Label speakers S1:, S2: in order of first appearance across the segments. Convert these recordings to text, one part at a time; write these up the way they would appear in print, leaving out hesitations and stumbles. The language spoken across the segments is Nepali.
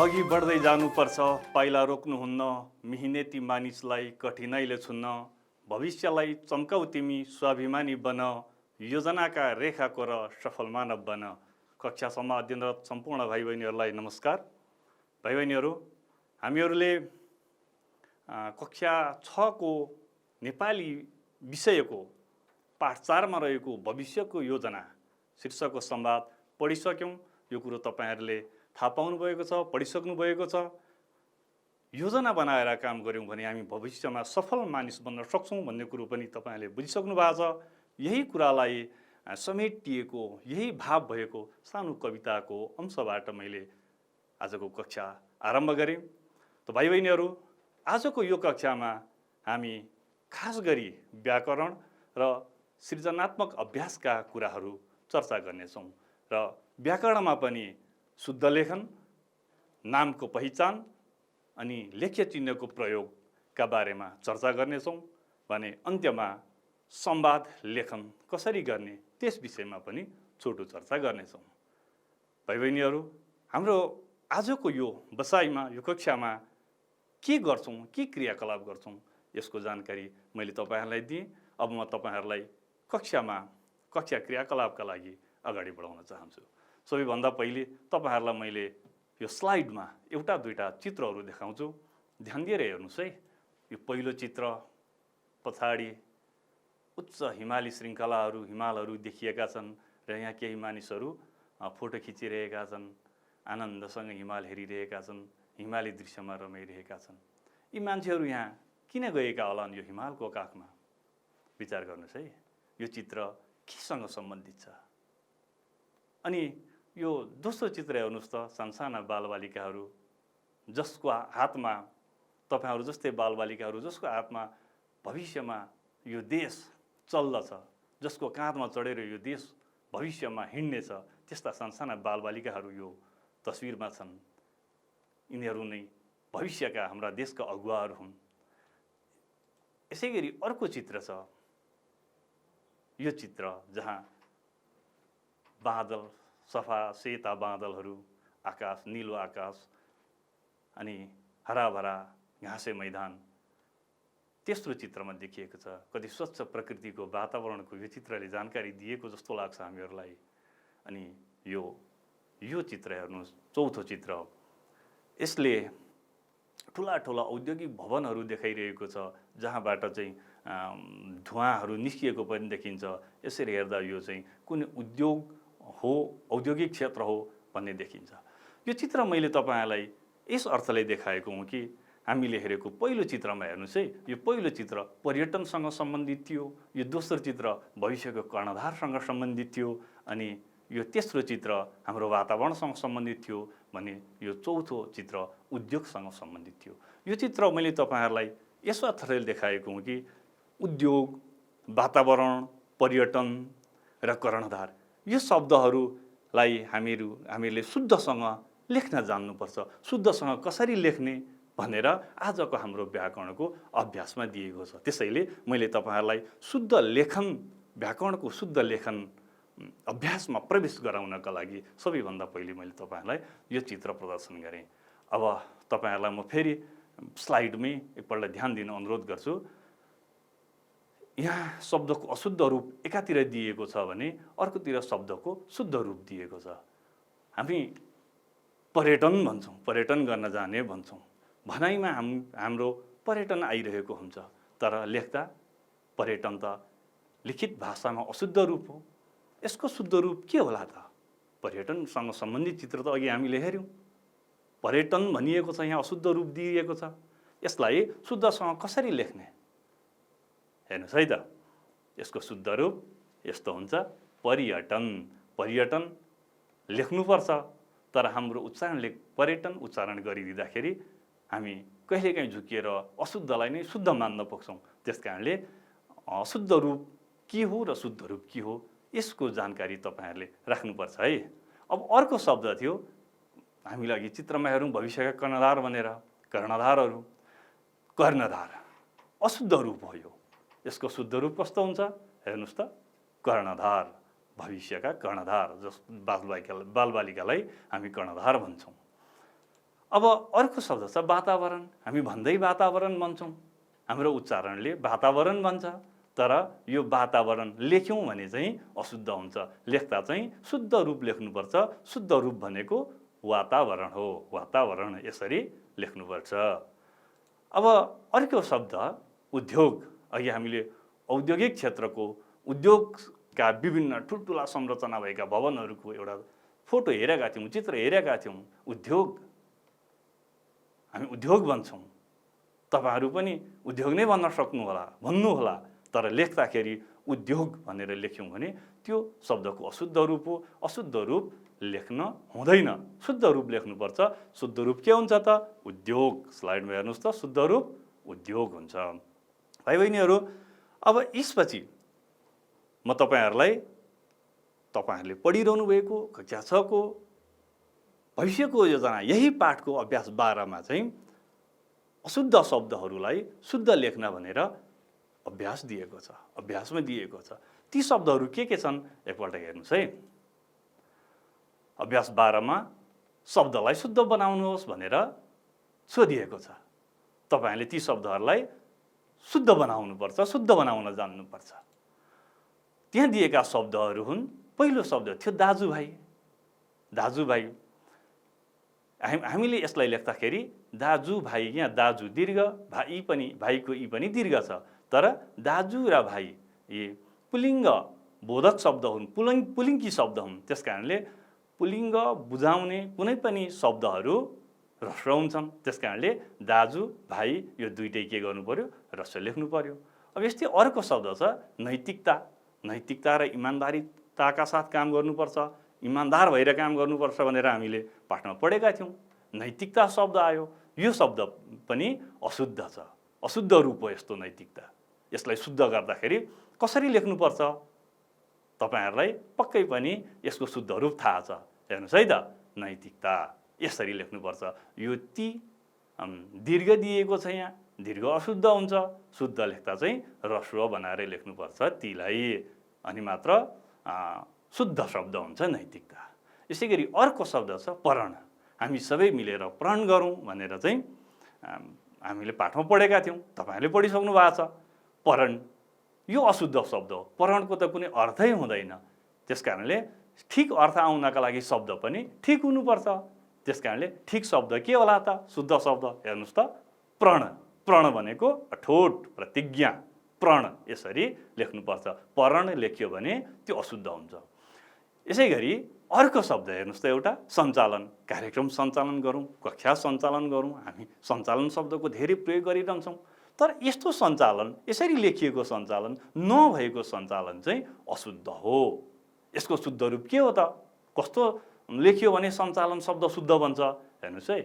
S1: अघि बढ्दै जानुपर्छ, पाइला रोक्नुहुन्न, मिहिनेती मानिसलाई कठिनाइले छुन्न, भविष्यलाई चम्काउ तिमी स्वाभिमानी बन, योजनाका रेखा कोर सफल मानव बन। कक्षासम्म अध्ययनरत सम्पूर्ण भाइ बहिनीहरूलाई नमस्कार। भाइ बहिनीहरू, हामीहरूले कक्षा 6 को नेपाली विषयको पाठ 4 मा रहेको भविष्यको योजना शीर्षकको संवाद पढिसक्यौँ। यो कुरो तपाईहरुले थाहा पाउनु भएको छ, पढिसक्नु भएको छ। योजना बनाएर काम गर्यौं भने हामी भविष्यमा सफल मानिस बन्न सक्छौं भन्ने कुरो पनि तपाईहरुले बुझिसक्नु भएको छ। यही कुरालाई समेटिएको, यही भाव भएको सानो कविताको अंशबाट मैले आजको कक्षा आरम्भ गरेँ। त भाइ बहिनीहरू, आजको यो कक्षामा हामी खास गरी व्याकरण र सृजनात्मक अभ्यासका कुराहरू चर्चा गर्नेछौँ र व्याकरणमा पनि शुद्ध लेखन, नामको पहिचान अनि लेख्य चिन्हको प्रयोगका बारेमा चर्चा गर्नेछौँ भने अन्त्यमा संवाद लेखन कसरी गर्ने त्यस विषयमा पनि छोटो चर्चा गर्नेछौँ। भाइ बहिनीहरू, हाम्रो आजको यो बसाइमा, यो कक्षामा के गर्छौँ, के क्रियाकलाप गर्छौँ यसको जानकारी मैले तपाईहरुलाई दिएँ। अब म तपाईहरुलाई कक्षा क्रियाकलापका लागि अगाडि बढाउन चाहन्छु। सबैभन्दा पहिले तपाईहरुलाई मैले यो स्लाइडमा एउटा दुईटा चित्रहरू देखाउँछु। ध्यान दिएर हेर्नुस् है। यो पहिलो चित्र, पछाडि उच्च हिमाली श्रृङ्खलाहरू, हिमालहरू देखिएका छन् र यहाँ केही मानिसहरू फोटो खिचिरहेका छन्, आनन्दसँग हिमाल हेरिरहेका छन्, हिमाली दृश्यमा रमाइरहेका छन्। यी मान्छेहरू यहाँ किन गएका होलान् यो हिमालको काखमा? विचार गर्नुस् है। यो चित्र केसँग सम्बन्धित छ? अनि यो दोस्रो चित्र हेर्नुस् त, सानसाना बालबालिकाहरू जसको हातमा, तपाईहरु जस्तै बालबालिकाहरू जसको हातमा भविष्यमा यो देश चल्दछ, जसको काँधमा चढेर यो देश भविष्यमा हिँड्नेछ, त्यस्ता सानसाना बालबालिकाहरू यो तस्बिरमा छन्। यिनीहरू नै भविष्यका हाम्रा देशका अगुवाहरू हुन्। यसैगरी अर्को चित्र छ। यो चित्र जहाँ बादल, सफा सेता बादलहरू, आकाश, नीलो आकाश अनि हराभरा घाँसे मैदान, तेस्रो चित्रमा देखिएको छ। कति स्वच्छ प्रकृतिको वातावरणको यो चित्रले जानकारी दिएको जस्तो लाग्छ हामीहरूलाई। अनि यो चित्र हेर्नुहोस्, चौथो चित्र। यसले ठुला ठुला औद्योगिक भवनहरू देखाइरहेको छ, जहाँबाट चाहिँ धुवाँहरू निस्किएको पनि देखिन्छ। यसरी हेर्दा यो चाहिँ कुनै उद्योग हो, औद्योगिक क्षेत्र हो भन्ने देखिन्छ। यो चित्र मैले तपाईहरुलाई यस अर्थले देखाएको हुँ कि हामीले हेरेको पहिलो चित्रमा हेर्नुस् है। यो पहिलो चित्र पर्यटनसँग सम्बन्धित थियो, यो दोस्रो चित्र भविष्यको कर्णधारसँग सम्बन्धित थियो, अनि यो तेस्रो चित्र हाम्रो वातावरणसँग सम्बन्धित थियो भने यो चौथो चित्र उद्योगसँग सम्बन्धित थियो। यो चित्र मैले तपाईहरुलाई यस अर्थले देखाएको हुँ कि उद्योग, वातावरण, पर्यटन र कर्णधार, यो शब्दहरूलाई हामीले शुद्धसँग लेख्न जान्नुपर्छ। शुद्धसँग कसरी लेख्ने भनेर आजको हाम्रो व्याकरणको अभ्यासमा दिएको छ। त्यसैले मैले तपाईहरुलाई शुद्ध लेखन, व्याकरणको शुद्ध लेखन अभ्यासमा प्रवेश गराउनका लागि सबैभन्दा पहिले मैले तपाईहरुलाई यो चित्र प्रदर्शन गरेँ। अब तपाईहरुलाई म फेरि स्लाइडमै एकपल्ट ध्यान दिन अनुरोध गर्छु। यहाँ शब्दको अशुद्ध रूप एकातिर दिएको छ भने अर्कोतिर शब्दको शुद्ध रूप दिएको छ। हामी पर्यटन भन्छौँ, पर्यटन गर्न जाने भन्छौँ। भनाइमा हाम्रो पर्यटन आइरहेको हुन्छ, तर लेख्दा पर्यटन त लिखित भाषामा अशुद्ध रूप हो। यसको शुद्ध रूप के होला त? पर्यटनसँग सम्बन्धित चित्र त अघि हामीले हेर्यौँ। पर्यटन भनिएको छ, यहाँ अशुद्ध रूप दिइएको छ। यसलाई शुद्धसँग कसरी लेख्ने? हेर्नुस् है त। यसको शुद्ध रूप यस्तो हुन्छ, पर्यटन। पर्यटन लेख्नुपर्छ, तर हाम्रो उच्चारणले पर्यटन उच्चारण गरिदिँदाखेरि हामी कहिलेकाहीँ झुकिएर अशुद्धलाई नै शुद्ध मान्न पुग्छौँ। त्यसकारणले अशुद्ध रूप के हो र शुद्ध रूप के हो यसको जानकारी तपाईहरुले राख्नुपर्छ है। अब अर्को शब्द थियो, हामीले अघि चित्रमा हेरौँ भविष्यका कर्णधार भनेर। कर्णधारहरू, कर्णधार अशुद्ध रूप हो यो। यसको शुद्ध रूप कस्तो हुन्छ हेर्नुस् त। कर्णधार, भविष्यका कर्णधार, जस बालबालिकालाई हामी कर्णधार भन्छौँ। अब अर्को शब्द छ वातावरण। हामी भन्दै वातावरण भन्छौँ, हाम्रो उच्चारणले वातावरण भन्छ, तर यो वातावरण लेख्यौँ भने चाहिँ अशुद्ध हुन्छ। लेख्दा चाहिँ शुद्ध रूप लेख्नुपर्छ। शुद्ध रूप भनेको वातावरण हो, वातावरण यसरी लेख्नुपर्छ। अब अर्को शब्द उद्योग। अघि हामीले औद्योगिक क्षेत्रको उद्योगका विभिन्न ठुल्ठुला संरचना भएका भवनहरूको एउटा फोटो हेरेका थियौँ, चित्र हेरेका थियौँ। उद्योग, हामी उद्योग भन्छौँ। तपाईहरू पनि उद्योग नै भन्न सक्नुहोला, भन्नुहोला, तर लेख्दाखेरि उद्योग भनेर लेख्यौँ भने त्यो शब्दको अशुद्ध रूप हो। अशुद्ध रूप लेख्न हुँदैन, शुद्ध रूप लेख्नुपर्छ। शुद्ध रूप के हुन्छ त? उद्योग। स्लाइडमा हेर्नुहोस् त, शुद्ध रूप उद्योग हुन्छ। भाइ बहिनीहरू, अब यसपछि म तपाईँहरूले पढिरहनु भएको कक्षा 6 को भविष्यको योजना यही पाठको अभ्यास 12 मा चाहिँ अशुद्ध शब्दहरूलाई शुद्ध लेख्न भनेर अभ्यास दिएको छ, अभ्यासमा दिएको छ। ती शब्दहरू के छन् एकपल्ट हेर्नुहोस् है। अभ्यास 12 मा शब्दलाई शुद्ध बनाउनुहोस् भनेर सोधिएको छ। तपाईहरूले ती शब्दहरूलाई शुद्ध बनाउनुपर्छ, शुद्ध बनाउन जान्नुपर्छ। त्यहाँ दिएका शब्दहरू हुन्, पहिलो शब्द थियो दाजुभाइ। दाजुभाइ, हामीले यसलाई लेख्दाखेरि दाजुभाइ, यहाँ दाजु दीर्घ, भाइ पनि, भाइको ई पनि दीर्घ छ, तर दाजु र भाइ यी पुलिङ्ग बोधक शब्द हुन्, पुलिङ्गी शब्द हुन्। त्यसकारणले पुलिङ्ग बुझाउने कुनै पनि शब्दहरू ह्रस्व हुन्छन्। त्यसकारणले दाजु भाइ यो दुईटै के गर्नु पर्यो? ह्रस्व लेख्नु पर्यो। अब यस्तै अर्को शब्द छ नैतिकता। नैतिकता र इमान्दारिताका साथ काम गर्नुपर्छ, इमान्दार भएर काम गर्नुपर्छ भनेर हामीले पाठमा पढेका थियौँ। नैतिकता शब्द आयो, यो शब्द पनि अशुद्ध छ, अशुद्ध रूप हो यस्तो नैतिकता। यसलाई शुद्ध गर्दाखेरि कसरी लेख्नुपर्छ तपाईहरूलाई पक्कै पनि यसको शुद्ध रूप थाहा छ। हेर्नुहोस् है त, नैतिकता यसरी लेख्नुपर्छ। यो ती दीर्घ दिएको छ, यहाँ दीर्घ अशुद्ध हुन्छ। शुद्ध लेख्दा चाहिँ ह्रस्व बनाएर लेख्नुपर्छ तीलाई, अनि मात्र शुद्ध शब्द हुन्छ नैतिकता। यसै गरी अर्को शब्द छ परण। हामी सबै मिलेर प्रण गरौँ भनेर चाहिँ हामीले पाठमा पढेका थियौँ, तपाईँहरूले पढिसक्नु भएको छ। परण यो अशुद्ध शब्द हो। परणको त कुनै अर्थै हुँदैन। त्यसकारणले ठिक अर्थ आउनका लागि शब्द पनि ठिक हुनुपर्छ। त्यसकारणले ठिक शब्द के होला त? शुद्ध शब्द हेर्नुहोस् त, प्रण। प्रण भनेको अठोट प्रतिज्ञा, प्रण यसरी लेख्नुपर्छ। परण लेख्यो भने त्यो अशुद्ध हुन्छ। यसै गरी अर्को शब्द हेर्नुहोस् त, एउटा सञ्चालन। कार्यक्रम सञ्चालन गरौँ, कक्षा सञ्चालन गरौँ, हामी सञ्चालन शब्दको धेरै प्रयोग गरिरहन्छौँ। तर यस्तो सञ्चालन, यसरी लेखिएको सञ्चालन नभएको सञ्चालन चाहिँ अशुद्ध हो। यसको शुद्ध रूप के हो त? कस्तो लेखियो भने सञ्चालन शब्द शुद्ध बन्छ? हेर्नुहोस् है,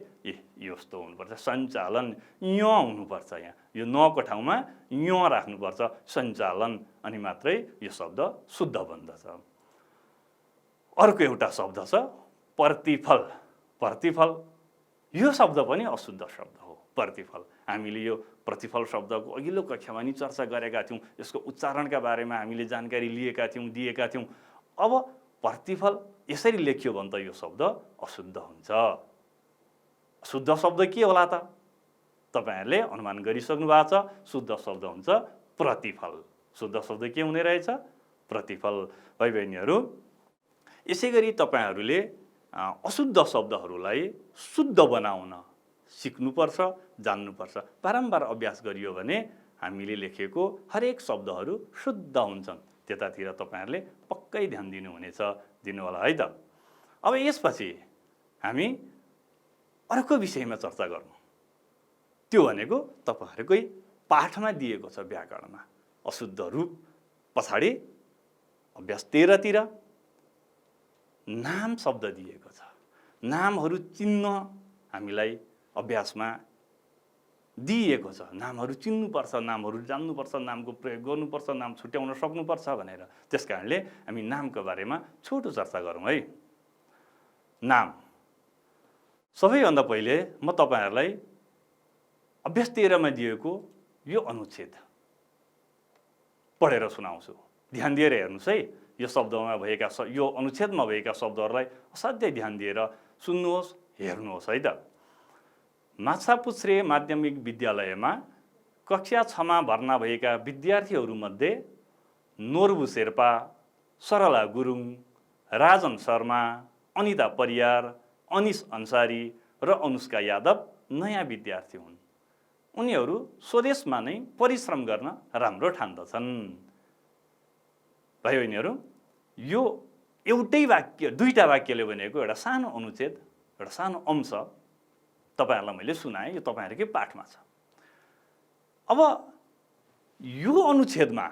S1: यस्तो हुनुपर्छ, सञ्चालन य हुनुपर्छ। यहाँ यो नको ठाउँमा य राख्नुपर्छ, सञ्चालन, अनि मात्रै यो शब्द शुद्ध बन्दछ। अर्को एउटा शब्द छ प्रतिफल। प्रतिफल यो शब्द पनि अशुद्ध शब्द हो। प्रतिफल, हामीले यो प्रतिफल शब्दको अघिल्लो कक्षामा नि चर्चा गरेका थियौँ। यसको उच्चारणका बारेमा हामीले जानकारी लिएका थियौँ, दिएका थियौँ। अब प्रतिफल यसरी लेखियो भने त यो शब्द अशुद्ध हुन्छ। शुद्ध शब्द के होला त? तपाईहरूले अनुमान गरिसक्नु भएको छ। शुद्ध शब्द हुन्छ प्रतिफल। शुद्ध शब्द के हुने रहेछ? प्रतिफल। भाइ बहिनीहरू, यसै गरी तपाईहरूले अशुद्ध शब्दहरूलाई शुद्ध बनाउन सिक्नुपर्छ, जान्नुपर्छ। बारम्बार अभ्यास गरियो भने हामीले लेखेको हरेक शब्दहरू शुद्ध हुन्छन्। त्यतातिर तपाईहरूले पक्कै ध्यान दिनुहुनेछ, दिनुहोला है त। अब यसपछि हामी अर्को विषयमा चर्चा गरौँ। त्यो भनेको तपाईहरूकै पाठमा दिएको छ व्याकरणमा अशुद्ध रूप। पछाडि अभ्यास 13 तिर नाम शब्द दिएको छ। नामहरू चिन्न हामीलाई अभ्यासमा दिएको छ। नामहरू चिन्नुपर्छ, नामहरू जान्नुपर्छ, नामको प्रयोग गर्नुपर्छ, नाम छुट्याउन सक्नुपर्छ भनेर। त्यसकारणले हामी नामको बारेमा छोटो चर्चा गरौँ है। नाम, सबैभन्दा पहिले म तपाईहरूलाई अभ्यास 13 मा दिएको यो अनुच्छेद पढेर सुनाउँछु। ध्यान दिएर हेर्नुहोस् है। यो शब्दमा भएका, यो अनुच्छेदमा भएका शब्दहरूलाई असाध्यै ध्यान दिएर सुन्नुहोस्, हेर्नुहोस् है त। माछापुच्छ्रे माध्यमिक विद्यालयमा कक्षा 6मा भर्ना भएका विद्यार्थीहरूमध्ये नोर्बु शेर्पा, सरला गुरुङ, राजन शर्मा, अनिता परियार, अनिस अन्सारी र अनुष्का यादव नयाँ विद्यार्थी हुन्। उनीहरू स्वदेशमा नै परिश्रम गर्न राम्रो ठान्दछन्। भाइ बहिनीहरू, यो एउटै वाक्य, दुईटा वाक्यले भनेको एउटा सानो अनुच्छेद, एउटा सानो अंश तपाईहरुलाई मैले सुनाएँ। यो तपाईहरुकै पाठमा छ। अब यो अनुच्छेदमा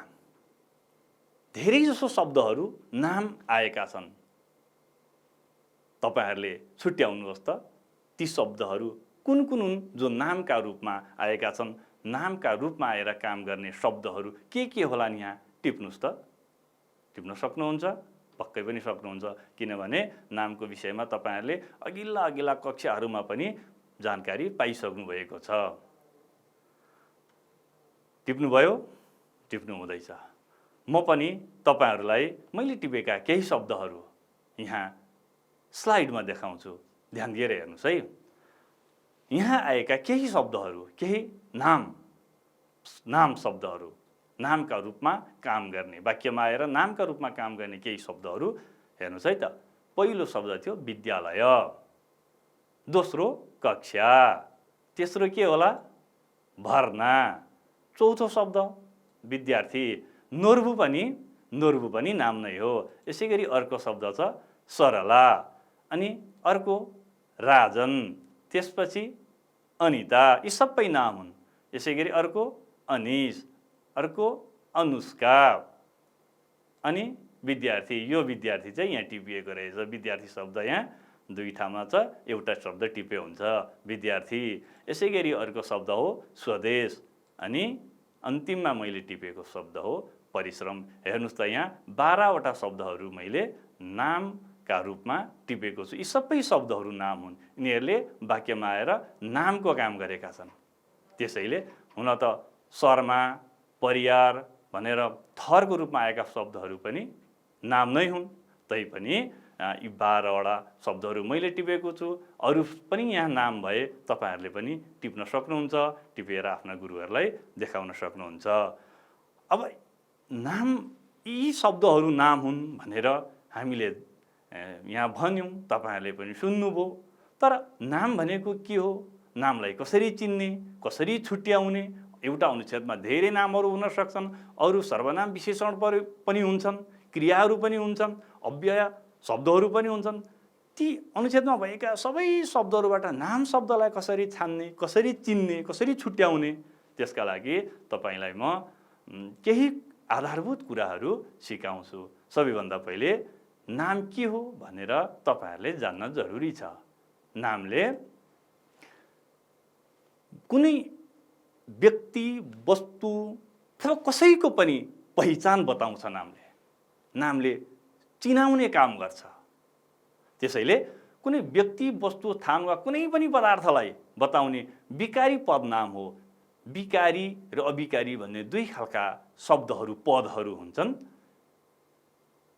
S1: धेरै जसो शब्दहरू नाम आएका छन्। तपाईहरुले छुट्याउनुहोस् त ती शब्दहरू कुन कुन हुन् जो नामका रूपमा आएका छन्। नामका रूपमा आएर काम गर्ने शब्दहरू के होलान् यहाँ टिप्नुस् त। टिप्न सक्नुहुन्छ? पक्कै पनि सक्नुहुन्छ, किनभने नामको विषयमा तपाईहरुले अघिल्ला कक्षाहरूमा पनि जानकारी पाइसक्नु भएको छ। टिप्नुभयो? टिप्नु हुँदैछ। म पनि तपाईहरुलाई मैले टिपेका केही शब्दहरू यहाँ स्लाइडमा देखाउँछु। ध्यान दिएर हेर्नुस् है। यहाँ आएका केही शब्दहरू, केही नाम शब्दहरू, नामका रूपमा काम गर्ने, वाक्यमा आएर नामका रूपमा काम गर्ने केही शब्दहरू हेर्नुस् है त। पहिलो शब्द थियो विद्यालय, दोस्रो कक्षा, तेस्रो के होला भर्ना, चौथो शब्द विद्यार्थी, नोर्बु पनि नाम नै हो। यसैगरी अर्को शब्द छ सरला, अनि अर्को राजन, त्यसपछि अनिता, यी सबै नाम हुन्। यसैगरी अर्को अनिस, अर्को अनुष्का, अनि विद्यार्थी। यो विद्यार्थी चाहिँ यहाँ टिपिएको रहेछ। विद्यार्थी शब्द यहाँ दुई ठाउँमा छ, एउटा शब्द टिपे हुन्छ विद्यार्थी। यसैगरी अर्को शब्द हो स्वदेश, अनि अन्तिममा मैले टिपेको शब्द हो परिश्रम। हेर्नुस् त यहाँ 12वटा शब्दहरू मैले नामका रूपमा टिपेको छु। यी सबै शब्दहरू नाम हुन्। यिनीहरूले वाक्यमा आएर नामको काम गरेका छन्। त्यसैले हुन त शर्मा, परियार भनेर थरको रूपमा आएका शब्दहरू पनि नाम नै हुन्। तैपनि यी 12वटा शब्दहरू मैले टिपेको छु। अरू पनि यहाँ नाम भए तपाईहरुले पनि टिप्न सक्नुहुन्छ। टिपेर आफ्ना गुरुहरूलाई देखाउन सक्नुहुन्छ। अब नाम, यी शब्दहरू नाम हुन् भनेर हामीले यहाँ भन्यौं, तपाईहरुले पनि सुन्नुभयो। तर नाम भनेको के हो? नामलाई कसरी चिन्ने, कसरी छुट्याउने? एउटा अनुच्छेदमा धेरै नामहरू हुन सक्छन्, अरू सर्वनाम विशेषण पनि हुन्छन्, क्रियाहरू पनि हुन्छन्, अव्यय शब्दहरू पनि हुन्छन्। ती अनुच्छेदमा भएका सबै शब्दहरूबाट नाम शब्दलाई कसरी छान्ने, कसरी चिन्ने, कसरी छुट्याउने, त्यसका लागि तपाईलाई म केही आधारभूत कुराहरू सिकाउँछु। सबैभन्दा पहिले नाम के हो भनेर तपाईहरुले जान्न जरुरी छ। नामले कुनै व्यक्ति, वस्तु अथवा कसैको पनि पहिचान बताउँछ। नामले चिनाउने काम गर्छ। त्यसैले कुनै व्यक्ति, वस्तु, स्थान वा कुनै पनि पदार्थलाई बताउने विकारी पद नाम हो। विकारी र अविकारी भन्ने दुई खालका शब्दहरू, पदहरू हुन्छन्।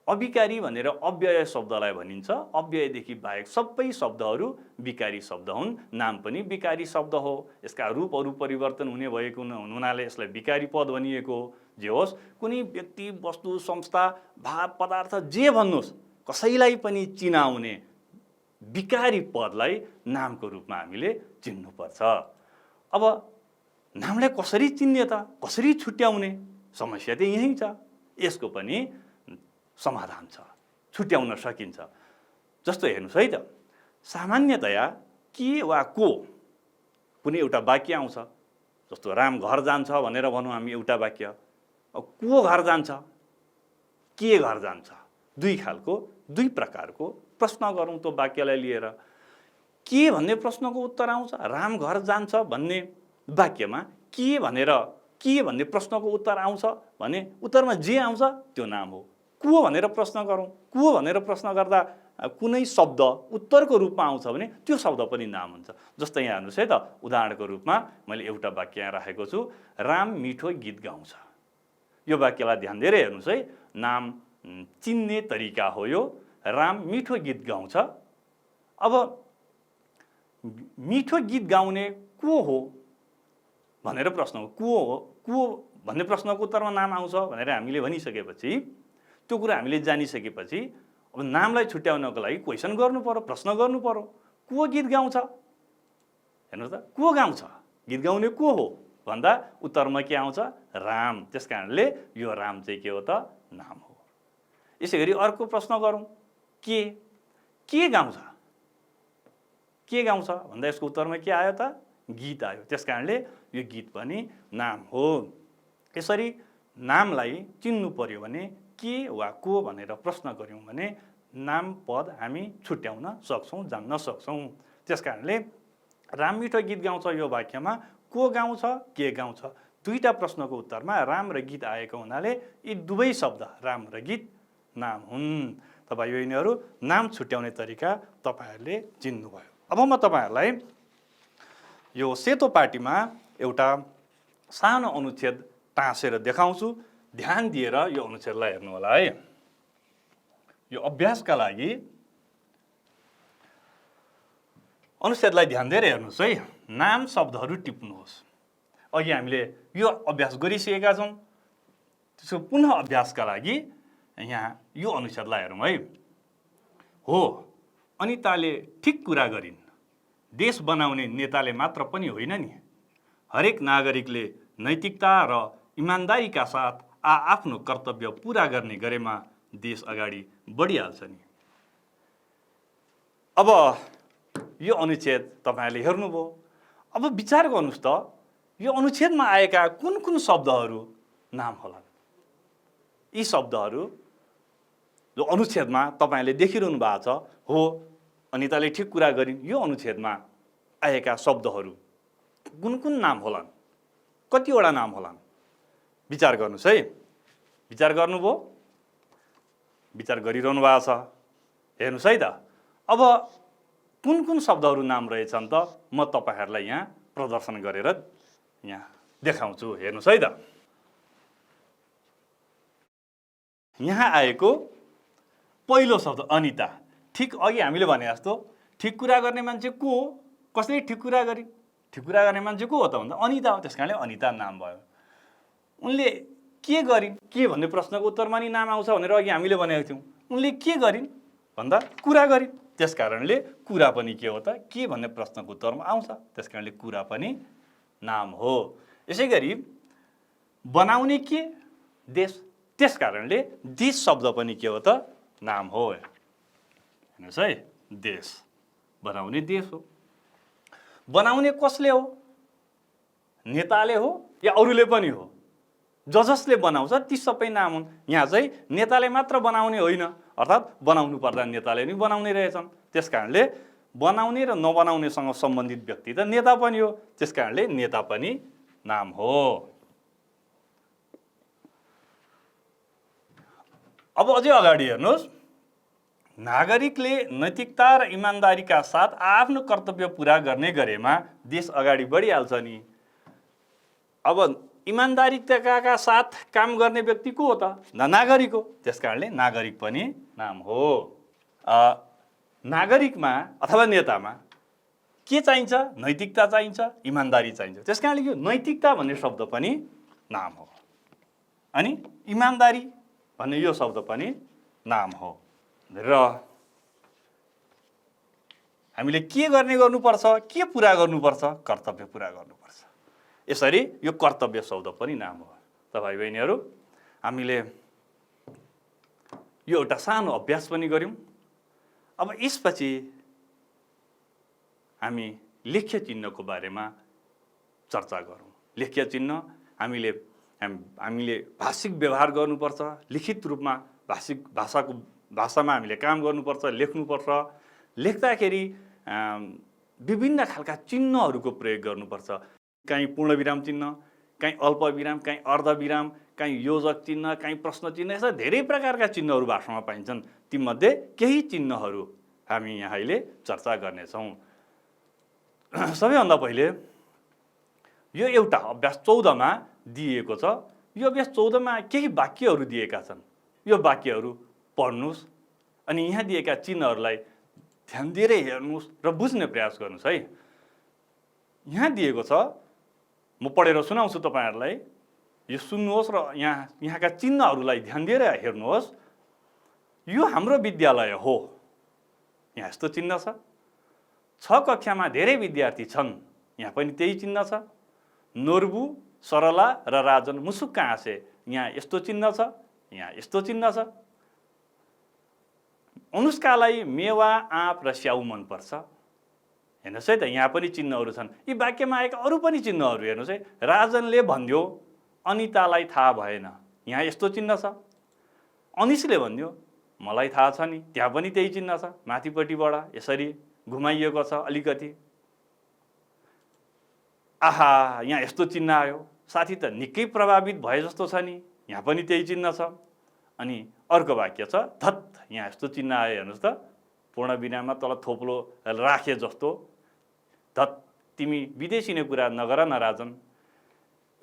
S1: अविकारी भनेर अव्यय शब्दलाई भनिन्छ। अव्ययदेखि बाहेक सबै शब्दहरू विकारी शब्द हुन्। नाम पनि विकारी शब्द हो। यसका रूपहरू परिवर्तन हुने भएको हुनाले यसलाई विकारी पद भनिएको हो। जे होस्, कुनै व्यक्ति, वस्तु, संस्था, भाव, पदार्थ जे भन्नुहोस्, कसैलाई पनि चिनाउने विकारी पदलाई नामको रूपमा हामीले चिन्नुपर्छ। अब नामलाई कसरी चिन्ने त, कसरी छुट्याउने? समस्या त यही छ। यसको पनि समाधान छ, छुट्याउन सकिन्छ। जस्तो हेर्नुस् है त, सामान्यतया के वा को कुनै एउटा वाक्य आउँछ। जस्तो राम घर जान्छ भनेर भनौँ हामी एउटा वाक्य। को घर जान्छ, के घर जान्छ, दुई प्रकारको प्रश्न गरौँ त्यो वाक्यलाई लिएर। के भन्ने प्रश्नको उत्तर आउँछ। राम घर जान्छ भन्ने वाक्यमा के भन्ने प्रश्नको उत्तर आउँछ भने उत्तरमा जे आउँछ त्यो नाम हो। को भनेर प्रश्न गरौँ, को भनेर प्रश्न गर्दा कुनै शब्द उत्तरको रूपमा आउँछ भने त्यो शब्द पनि नाम हुन्छ। जस्तै यहाँ हेर्नुहोस् है त, उदाहरणको रूपमा मैले एउटा वाक्य यहाँ राखेको छु, राम मिठो गीत गाउँछ। यो वाक्यलाई ध्यान दिएर हेर्नुहोस् है। नाम चिन्ने तरिका हो यो। राम मिठो गीत गाउँछ। अब मिठो गीत गाउने को हो भनेर प्रश्न हो। को भन्ने प्रश्नको उत्तरमा नाम आउँछ भनेर हामीले भनिसकेपछि, त्यो कुरा हामीले जानिसकेपछि अब नामलाई छुट्याउनको लागि क्वेसन गर्नु पर्यो, प्रश्न गर्नु पर्यो। को गीत गाउँछ? हेर्नुहोस् त, को गाउँछ? गीत गाउने को हो भन्दा उत्तरमा के आउँछ? राम। त्यस कारणले यो राम चाहिँ के हो त? नाम हो। यसै गरी अर्को प्रश्न गरौँ, के गाउँछ? के गाउँछ भन्दा यसको उत्तरमा के आयो त? गीत आयो। त्यस कारणले यो गीत पनि नाम हो। यसरी नामलाई चिन्नु पर्यो भने के वा को भनेर प्रश्न गऱ्यौँ भने नाम पद हामी छुट्याउन सक्छौँ, जान्न सक्छौँ। त्यस कारणले राम मिठो गीत गाउँछ यो वाक्यमा को गाउँछ, के गाउँछ, दुईटा प्रश्नको उत्तरमा राम र गीत आएको हुनाले यी दुवै शब्द राम र गीत नाम हुन्। तपाईँ यिनीहरू नाम छुट्याउने तरिका तपाईँहरूले चिन्नुभयो। अब म तपाईँहरूलाई यो सेतो पाटीमा एउटा सानो अनुच्छेद टाँसेर देखाउँछु। ध्यान दिएर यो अनुच्छेदलाई हेर्नु होला है। यो अभ्यासका लागि अनुच्छेदलाई ध्यान दिएर हेर्नुहोस् है। नाम शब्दहरू टिप्नुहोस्। अघि हामीले यो अभ्यास गरिसकेका छौँ। त्यसको पुनः अभ्यासका लागि यहाँ यो अनुच्छेदलाई हेरौँ है। हो, अनिताले ठिक कुरा गरिन्। देश बनाउने नेताले मात्र पनि होइन नि, हरेक नागरिकले नैतिकता र इमान्दारीका साथ आफ्नो कर्तव्य पुरा गर्ने गरेमा देश अगाडि बढिहाल्छ नि। अब यो अनुच्छेद तपाईँहरूले हेर्नुभयो। अब विचार गर्नुहोस् त, यो अनुच्छेदमा आएका कुन कुन शब्दहरू नाम होलान्? यी शब्दहरू जो अनुच्छेदमा तपाईँहरूले देखिरहनु भएको छ, हो अनिताले ठिक कुरा गरिन्, यो अनुच्छेदमा आएका शब्दहरू कुन कुन नाम होलान्? कतिवटा नाम होलान्? विचार गर्नुहोस् है। विचार गर्नुभयो? विचार गरिरहनु भएको छ। हेर्नुहोस् है त। अब कुन कुन शब्दहरू नाम रहेछन् त म तपाईँहरूलाई यहाँ प्रदर्शन गरेर यहाँ देखाउँछु। हेर्नुहोस् है त। यहाँ आएको पहिलो शब्द अनिता। ठिक अघि हामीले भने जस्तो ठिक कुरा गर्ने मान्छे को हो? कसले ठिक कुरा गरिन्? ठिक कुरा गर्ने मान्छे को हो त भन्दा अनिता हो। त्यस कारणले अनिता नाम भयो। उनले के गरिन्? के भन्ने प्रश्नको उत्तरमा नि नाम आउँछ भनेर अघि हामीले भनेको थियौँ। उनले के गरिन् भन्दा कुरा गरिन्। त्यस कारणले कुरा पनि के हो त? के भन्ने प्रश्नको उत्तरमा आउँछ। त्यस कारणले कुरा पनि नाम हो। यसै गरी बनाउने के? देश। त्यस कारणले देश शब्द पनि के हो त? नाम हो। हेर्नुहोस् है, देश बनाउने देश हो। बनाउने कसले हो? नेताले हो या अरूले पनि हो? जसले बनाउँछ ती सबै नाम हुन्। यहाँ चाहिँ नेताले मात्र बनाउने होइन, अर्थात् बनाउनु पर्दा नेताले नि बनाउने रहेछन्। त्यस कारणले बनाउने र नबनाउनेसँग सम्बन्धित व्यक्ति त नेता पनि हो। त्यस कारणले नेता पनि नाम हो। अब अझै अगाडि हेर्नुहोस्। नागरिकले नैतिकता र इमान्दारीका साथ आफ्नो कर्तव्य पुरा गर्ने गरेमा देश अगाडि बढिहाल्छ नि। अब इमान्दारीका साथ काम गर्ने व्यक्ति को हो त? नागरिक हो। त्यस कारणले नागरिक पनि नाम हो। नागरिकमा अथवा नेतामा के चाहिन्छ? नैतिकता चाहिन्छ, इमान्दारी चाहिन्छ। त्यस कारणले यो नैतिकता भन्ने शब्द पनि नाम हो। अनि इमान्दारी भन्ने यो शब्द पनि नाम हो। र हामीले के गर्नुपर्छ? के पुरा गर्नुपर्छ? कर्तव्य पुरा गर्नुपर्छ। यसरी यो कर्तव्य शब्द पनि नाम हो। तपाईँ बहिनीहरू, हामीले यो एउटा सानो अभ्यास पनि गऱ्यौँ। अब यसपछि हामी लेख्य चिन्हको बारेमा चर्चा गरौँ। लेख्य चिन्ह हामीले भाषिक व्यवहार गर्नुपर्छ। लिखित रूपमा भाषामा हामीले काम गर्नुपर्छ, लेख्नुपर्छ। लेख्दाखेरि विभिन्न खालका चिन्हहरूको प्रयोग गर्नुपर्छ। कहीँ पूर्णविराम चिन्ह, कहीँ अल्पविराम, कहीँ अर्धविराम, कहीँ योजक चिन्ह, कहीँ प्रश्न चिन्ह, यस्ता धेरै प्रकारका चिन्हहरू भाषामा पाइन्छन्। तीमध्ये केही चिन्हहरू हामी यहाँ अहिले चर्चा गर्नेछौँ। सबैभन्दा पहिले यो एउटा अभ्यास 14मा दिएको छ। यो अभ्यास 14मा केही वाक्यहरू दिएका छन्। यो वाक्यहरू पढ्नुहोस् अनि यहाँ दिएका चिन्हहरूलाई ध्यान दिएर हेर्नुहोस् र बुझ्ने प्रयास गर्नुहोस् है। यहाँ दिएको छ, म पढेर सुनाउँछु तपाईँहरूलाई, यो सुन्नुहोस् र यहाँका चिन्हहरूलाई ध्यान दिएर हेर्नुहोस्। यो हाम्रो विद्यालय हो, यहाँ यस्तो चिन्ह छ। 6 कक्षामा धेरै विद्यार्थी छन्, यहाँ पनि त्यही चिन्ह छ। नोर्बु, सरला र राजन मुसुक्क हाँसे, यहाँ यस्तो चिन्ह छ, यहाँ यस्तो चिन्ह छ। अनुष्कालाई मेवा, आँप र स्याउ मनपर्छ। हेर्नुहोस् है त, यहाँ पनि चिन्हहरू छन्। यी वाक्यमा आएका अरू पनि चिन्हहरू हेर्नुहोस् है। राजनले भन्यो अनितालाई थाहा भएन, यहाँ यस्तो चिन्ह छ। अनिसले भन्यो मलाई थाहा छ नि, त्यहाँ पनि त्यही चिन्ह छ। माथिपट्टिबाट यसरी घुमाइएको छ अलिकति। आहा, यहाँ यस्तो चिन्ह आयो, साथी त निकै प्रभावित भए जस्तो छ नि, यहाँ पनि त्यही चिन्ह छ। अनि अर्को वाक्य छ धत, यहाँ यस्तो चिन्ह आयो, हेर्नुहोस् त, पूर्ण विराममा तल थोप्लो राखे जस्तो। धत, तिमी विदेशी नै कुरा नगर न राजन।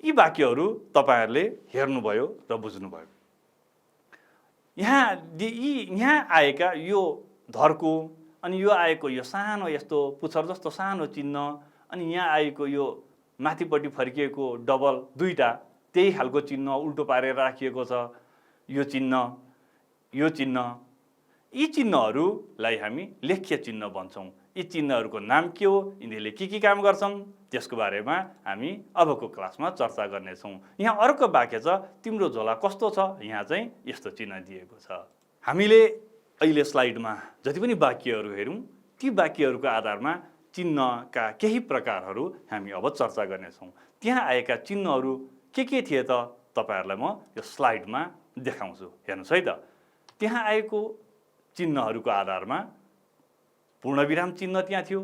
S1: यी वाक्यहरू तपाईँहरूले हेर्नुभयो र बुझ्नुभयो। यहाँ आएका यो धर्को, अनि यो आएको यो सानो यस्तो पुच्छर जस्तो सानो चिन्ह, अनि यहाँ आएको यो माथिपट्टि फर्किएको डबल दुईटा त्यही खालको चिन्ह उल्टो पारेर राखिएको छ। यो चिन्ह, यो चिन्ह, यी चिन्हहरूलाई हामी लेख्य चिन्ह भन्छौँ। यी चिन्हहरूको नाम के हो, यिनीहरूले के काम गर्छन्, त्यसको बारेमा हामी अबको क्लासमा चर्चा गर्नेछौँ। यहाँ अर्को वाक्य छ, तिम्रो झोला कस्तो छ, यहाँ चाहिँ यस्तो चिन्ह दिएको छ। हामीले अहिले स्लाइडमा जति पनि वाक्यहरू हेरौँ, ती वाक्यहरूको आधारमा चिन्हका केही प्रकारहरू हामी अब चर्चा गर्नेछौँ। त्यहाँ आएका चिन्हहरू के थिए त, तपाईँहरूलाई म यो स्लाइडमा देखाउँछु। हेर्नुहोस् है त, त्यहाँ आएको चिन्हहरूको आधारमा पूर्णविराम चिन्ह त्यहाँ थियो,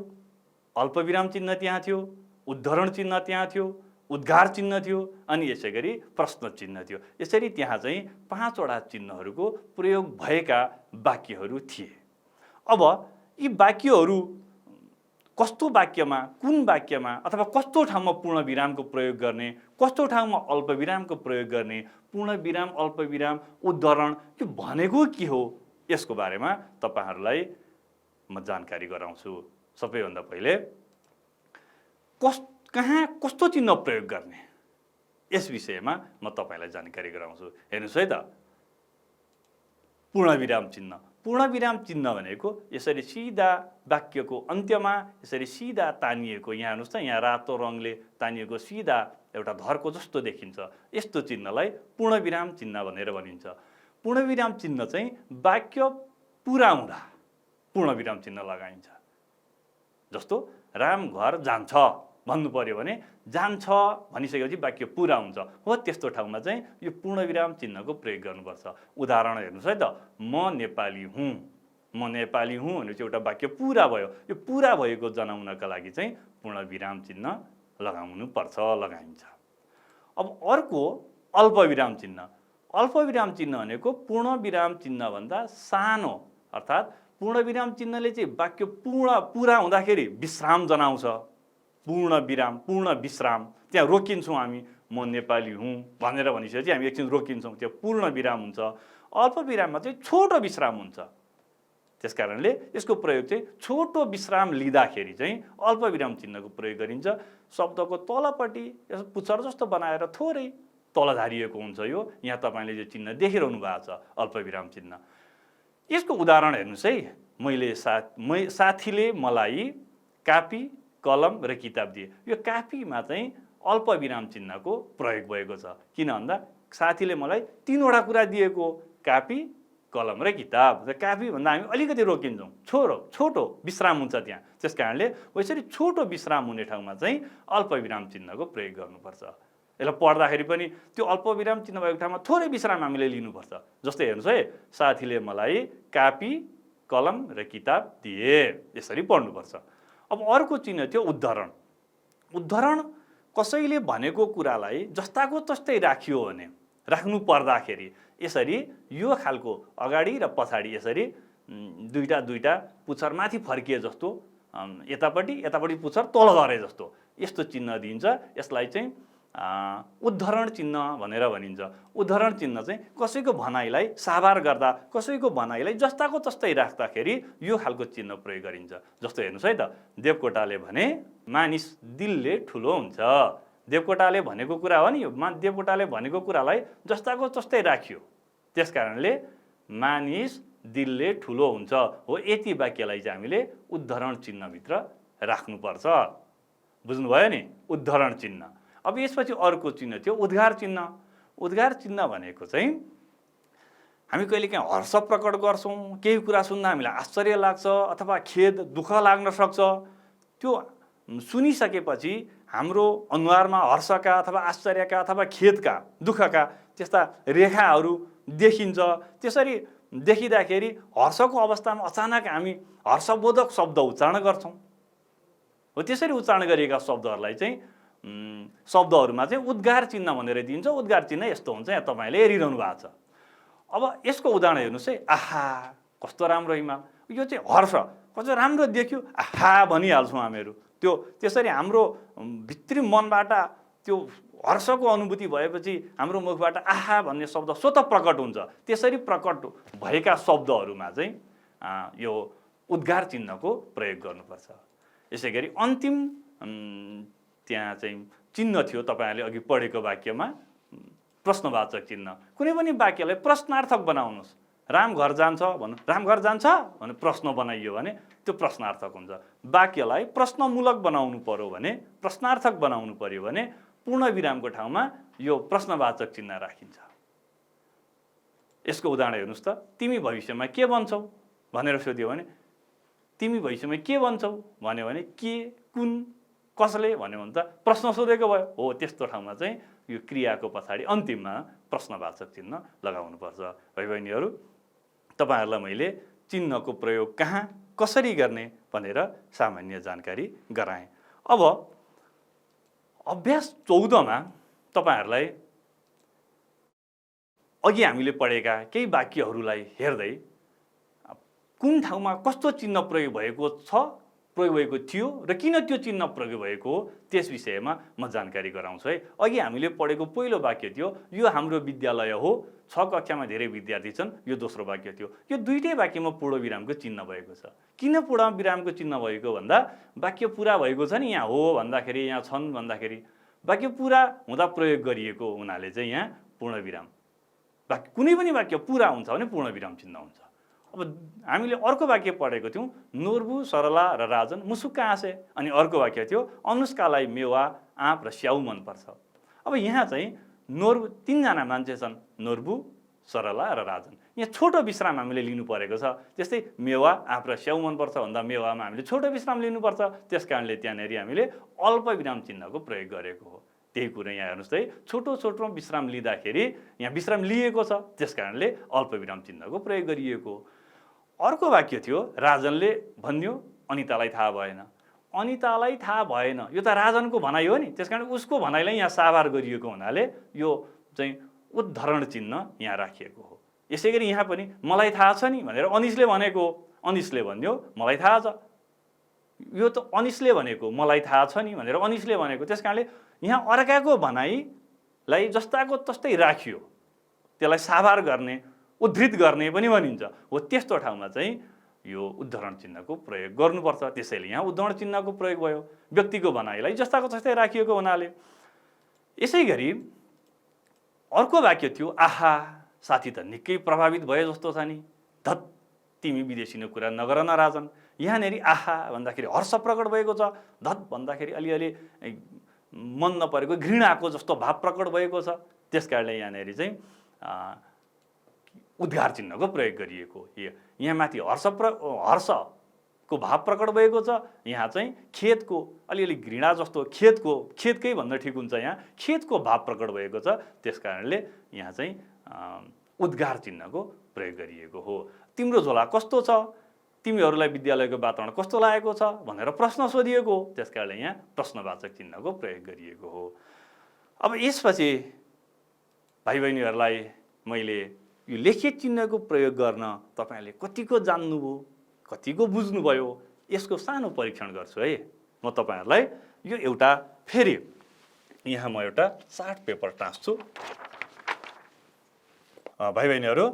S1: अल्पविराम चिन्ह त्यहाँ थियो, उद्धरण चिन्ह त्यहाँ थियो, उद्गार चिन्ह थियो, अनि यसै गरी प्रश्न चिन्ह थियो। यसरी त्यहाँ चाहिँ 5वटा चिन्हहरूको प्रयोग भएका वाक्यहरू थिए। अब यी वाक्यहरू कस्तो वाक्यमा, कुन वाक्यमा अथवा कस्तो ठाउँमा पूर्णविरामको प्रयोग गर्ने, कस्तो ठाउँमा अल्पविरामको प्रयोग गर्ने, पूर्णविराम, अल्पविराम, उद्धरण, यो भनेको के हो, यसको बारेमा तपाईहरूलाई म जानकारी गराउँछु। सबैभन्दा पहिले कहाँ कस्तो चिन्ह प्रयोग गर्ने, यस विषयमा म तपाईलाई जानकारी गराउँछु। हेर्नुहोस् है त, पूर्णविराम चिन्ह। पूर्णविराम चिन्ह भनेको यसरी सिधा वाक्यको अन्त्यमा यसरी सिधा तानिएको, यहाँ हेर्नुहोस् त, यहाँ रातो रङले तानिएको सिधा एउटा धर्को जस्तो देखिन्छ, यस्तो चिन्हलाई पूर्णविराम चिन्ह भनेर भनिन्छ। पूर्णविराम चिन्ह चाहिँ वाक्य पुरा हुँदा पूर्णविराम चिन्ह लगाइन्छ। जस्तो राम घर जान्छ भन्नु पर्यो भने जान्छ भनिसकेपछि वाक्य पुरा हुन्छ, हो त्यस्तो ठाउँमा चाहिँ यो पूर्णविराम चिन्हको प्रयोग गर्नुपर्छ। उदाहरण हेर्नुहोस् है त, म नेपाली हुँ, म नेपाली हुँ भनेपछि एउटा वाक्य पुरा भयो। यो पुरा भएको जनाउनका लागि चाहिँ पूर्णविराम चिन्ह लगाउनुपर्छ, लगाइन्छ। अब अर्को अल्पविराम चिन्ह। अल्पविराम चिन्ह भनेको पूर्णविराम चिन्हभन्दा सानो, अर्थात् पूर्णविराम चिन्हले चाहिँ वाक्य पुरा हुँदाखेरि विश्राम जनाउँछ। पूर्णविराम, पूर्ण विश्राम, त्यहाँ रोकिन्छौँ हामी, म नेपाली हुँ भनेर भनिसकेपछि हामी एकछिन रोकिन्छौँ, त्यो पूर्णविराम हुन्छ। अल्पविराममा चाहिँ छोटो विश्राम हुन्छ, त्यस कारणले यसको प्रयोग चाहिँ छोटो विश्राम लिँदाखेरि चाहिँ अल्पविराम चिन्हको प्रयोग गरिन्छ। शब्दको तलपट्टि यसो पुच्छर जस्तो बनाएर थोरै तल झारिएको हुन्छ। यो यहाँ तपाईँले यो चिन्ह देखिरहनु भएको छ, अल्पविराम चिन्ह। यसको उदाहरण हेर्नुहोस् है, साथीले मलाई कापी, कलम र किताब दिए। यो कापीमा चाहिँ अल्पविराम चिन्हको प्रयोग भएको छ। किन भन्दा साथीले मलाई 3वटा कुरा दिएको, कापी, कलम र किताब। कापी भन्दा हामी अलिकति रोकिन्छौँ, छोटो विश्राम हुन्छ त्यहाँ, त्यस कारणले यसरी छोटो विश्राम हुने ठाउँमा चाहिँ अल्पविराम चिन्हको प्रयोग गर्नुपर्छ। यसलाई पढ्दाखेरि पनि त्यो अल्पविराम चिन्ह भएको ठाउँमा थोरै विश्राम हामीले लिनुपर्छ। जस्तै हेर्नुहोस् है, साथीले मलाई कापी, कलम र किताब दिए, यसरी पढ्नुपर्छ। अब अर्को चिन्ह थियो उद्धरण। उद्धरण कसैले भनेको कुरालाई जस्ताको तस्तै राखियो भने, राख्नु पर्दाखेरि यसरी यो खालको अगाडि र पछाडि यसरी दुईटा पुच्छर माथि फर्किए जस्तो, यतापट्टि पुच्छर तल गरे जस्तो यस्तो चिन्ह दिइन्छ। यसलाई चाहिँ उद्धरण चिन्ह भनेर भनिन्छ। उद्धरण चिन्ह चाहिँ कसैको भनाइलाई साभार गर्दा, कसैको भनाइलाई जस्ताको तस्तै राख्दाखेरि यो खालको चिन्ह प्रयोग गरिन्छ। जस्तो हेर्नुहोस् है त, देवकोटाले भने मानिस दिलले ठुलो हुन्छ। देवकोटाले भनेको कुरा हो नि, यो देवकोटाले भनेको कुरालाई जस्ताको तस्तै राखियो, त्यस कारणले मानिस दिलले ठुलो हुन्छ। हो, यति वाक्यलाई चाहिँ हामीले उद्धरण चिन्हभित्र राख्नुपर्छ। बुझ्नुभयो नि, उद्धरण चिन्ह। अब यसपछि अर्को चिन्ह थियो उद्गार चिन्ह। उद्गार चिन्ह भनेको चाहिँ हामी कहिलेकाहीँ हर्ष प्रकट गर्छौँ, केही कुरा सुन्दा हामीलाई आश्चर्य लाग्छ अथवा खेद, दुःख लाग्न सक्छ। त्यो सुनिसकेपछि हाम्रो अनुहारमा हर्षका अथवा आश्चर्यका अथवा खेदका, दुःखका त्यस्ता रेखाहरू देखिन्छ। त्यसरी देखिँदाखेरि हर्षको अवस्थामा अचानक हामी हर्षबोधक शब्द उच्चारण गर्छौँ। हो, त्यसरी उच्चारण गरिएका शब्दहरूलाई चाहिँ शब्दहरूमा चाहिँ उद्गार चिन्ह भनेर दिइन्छ। उद्गार चिन्ह यस्तो हुन्छ, यहाँ तपाईँले हेरिरहनु भएको छ। अब यसको उदाहरण हेर्नुहोस् है। आहा कस्तो राम्रो हिमाल, यो चाहिँ हर्ष, कस्तो राम्रो देख्यो, आहा भनिहाल्छौँ हामीहरू। त्यो त्यसरी हाम्रो भित्री मनबाट त्यो हर्षको अनुभूति भएपछि हाम्रो मुखबाट आहा भन्ने शब्द स्वतः प्रकट हुन्छ। त्यसरी प्रकट भएका शब्दहरूमा चाहिँ यो उद्गार चिन्हको प्रयोग गर्नुपर्छ। यसै गरी अन्तिम त्यहाँ चाहिँ चिन्ह थियो तपाईँहरूले अघि पढेको वाक्यमा, प्रश्नवाचक चिन्ह। कुनै पनि वाक्यलाई प्रश्नार्थक बनाउनुहोस्। राम घर जान्छ भन्नु, राम घर जान्छ भने प्रश्न बनाइयो भने त्यो प्रश्नार्थक हुन्छ। वाक्यलाई प्रश्नमूलक बनाउनु पर्यो भने, प्रश्नार्थक बनाउनु पर्यो भने पूर्ण विरामको ठाउँमा यो प्रश्नवाचक चिन्ह राखिन्छ। यसको उदाहरण हेर्नुहोस् त। तिमी भविष्यमा के बन्छौ भनेर सोध्यो भने, तिमी भविष्यमा के बन्छौ भन्यो भने के, कुन, कसले भन्यो भने त प्रश्न सोधेको भयो। हो, त्यस्तो ठाउँमा चाहिँ यो क्रियाको पछाडि अन्तिममा प्रश्नवाचक चिन्ह लगाउनुपर्छ। भाइ बहिनीहरू, तपाईँहरूलाई मैले चिन्हको प्रयोग कहाँ कसरी गर्ने भनेर सामान्य जानकारी गराएँ। अब अभ्यास 14मा तपाईँहरूलाई अघि हामीले पढेका केही वाक्यहरूलाई हेर्दै कुन ठाउँमा कस्तो चिन्ह प्रयोग भएको छ, प्रयोग भएको थियो र किन त्यो चिन्ह प्रयोग भएको हो, त्यस विषयमा म जानकारी गराउँछु है। अघि हामीले पढेको पहिलो वाक्य थियो यो हाम्रो विद्यालय हो, 6 कक्षामा धेरै विद्यार्थी छन्, यो दोस्रो वाक्य थियो। यो दुईटै वाक्यमा पूर्ण विरामको चिन्ह भएको छ। किन पूर्ण विरामको चिन्ह भएको भन्दा वाक्य पुरा भएको छ नि, यहाँ हो भन्दाखेरि, यहाँ छन् भन्दाखेरि वाक्य पुरा हुँदा प्रयोग गरिएको हुनाले चाहिँ यहाँ पूर्ण विराम। वाक्य कुनै पनि वाक्य पुरा हुन्छ भने पूर्ण विराम चिन्ह हुन्छ। अब हामीले अर्को वाक्य पढेको थियौँ, नोर्बु, सरला र राजन मुसुक्क हाँसे। अनि अर्को वाक्य थियो अनुष्कालाई मेवा, आँप र स्याउ मनपर्छ। अब यहाँ चाहिँ नोर्बु, 3 जना मान्छे छन्, नोर्बु, सरला र राजन। यहाँ छोटो विश्राम हामीले लिनु परेको छ। त्यस्तै मेवा, आँप र स्याउ मनपर्छ भन्दा मेवामा हामीले छोटो विश्राम लिनुपर्छ। त्यस कारणले त्यहाँनिर हामीले अल्प विराम चिन्हको प्रयोग गरेको हो। त्यही कुरा यहाँ हेर्नुहोस् है, छोटो छोटो विश्राम लिँदाखेरि यहाँ विश्राम लिएको छ, त्यस कारणले अल्प विराम चिन्हको प्रयोग गरिएको हो। अर्को वाक्य थियो राजनले भन्यो अनितालाई थाहा भएन। अनितालाई थाहा भएन, यो त राजनको भनाइ हो नि, त्यसकारण उसको भनाइलाई यहाँ साभार गरिएको हुनाले यो चाहिँ उद्धरण चिन्ह यहाँ राखिएको हो। यसै गरी यहाँ पनि मलाई थाहा छ नि भनेर अनिसले भनेको, अनिसले भन्यो मलाई थाहा छ। यो त अनिसले भनेको, मलाई थाहा छ नि भनेर अनिसले भनेको, त्यस कारणले यहाँ अर्काको भनाइलाई जस्ताको तस्तै राखियो, त्यसलाई साभार गर्ने, उद्धृत गर्ने पनि भनिन्छ। हो, त्यस्तो ठाउँमा चाहिँ यो उद्धरण चिन्हको प्रयोग गर्नुपर्छ। त्यसैले यहाँ उद्धरण चिन्हको प्रयोग भयो, व्यक्तिको भनाइलाई जस्ताको तस्तै राखिएको हुनाले। यसै गरी अर्को वाक्य थियो आहा, साथी त निकै प्रभावित भए जस्तो छ नि, धत तिमी विदेशीको कुरा नगर न राजन। यहाँनिर आहा भन्दाखेरि हर्ष प्रकट भएको छ, धत भन्दाखेरि अलिअलि मन नपरेको घृणाको जस्तो भाव प्रकट भएको छ। त्यस कारणले यहाँनिर चाहिँ उद्गार चिन्हको प्रयोग गरिएको। यहाँ माथि हर्षको भाव प्रकट भएको छ, यहाँ चाहिँ खेदको अलिअलि घृणा जस्तो, खेदकै भन्दा ठिक हुन्छ, यहाँ खेदको भाव प्रकट भएको छ। त्यस कारणले यहाँ चाहिँ उद्गार चिन्हको प्रयोग गरिएको हो। तिम्रो झोला कस्तो छ, तिमीहरूलाई विद्यालयको वातावरण कस्तो लागेको छ भनेर प्रश्न सोधिएको हो, त्यस कारणले यहाँ प्रश्नवाचक चिन्हको प्रयोग गरिएको हो। अब यसपछि भाइ बहिनीहरूलाई मैले यो लेखित चिन्हको प्रयोग गर्न तपाईँहरूले कतिको जान्नुभयो, कतिको बुझ्नुभयो, यसको सानो परीक्षण गर्छु है। म तपाईँहरूलाई यो एउटा फेरि यहाँ म एउटा चार्ट पेपर टाँस्छु। भाइ बहिनीहरू,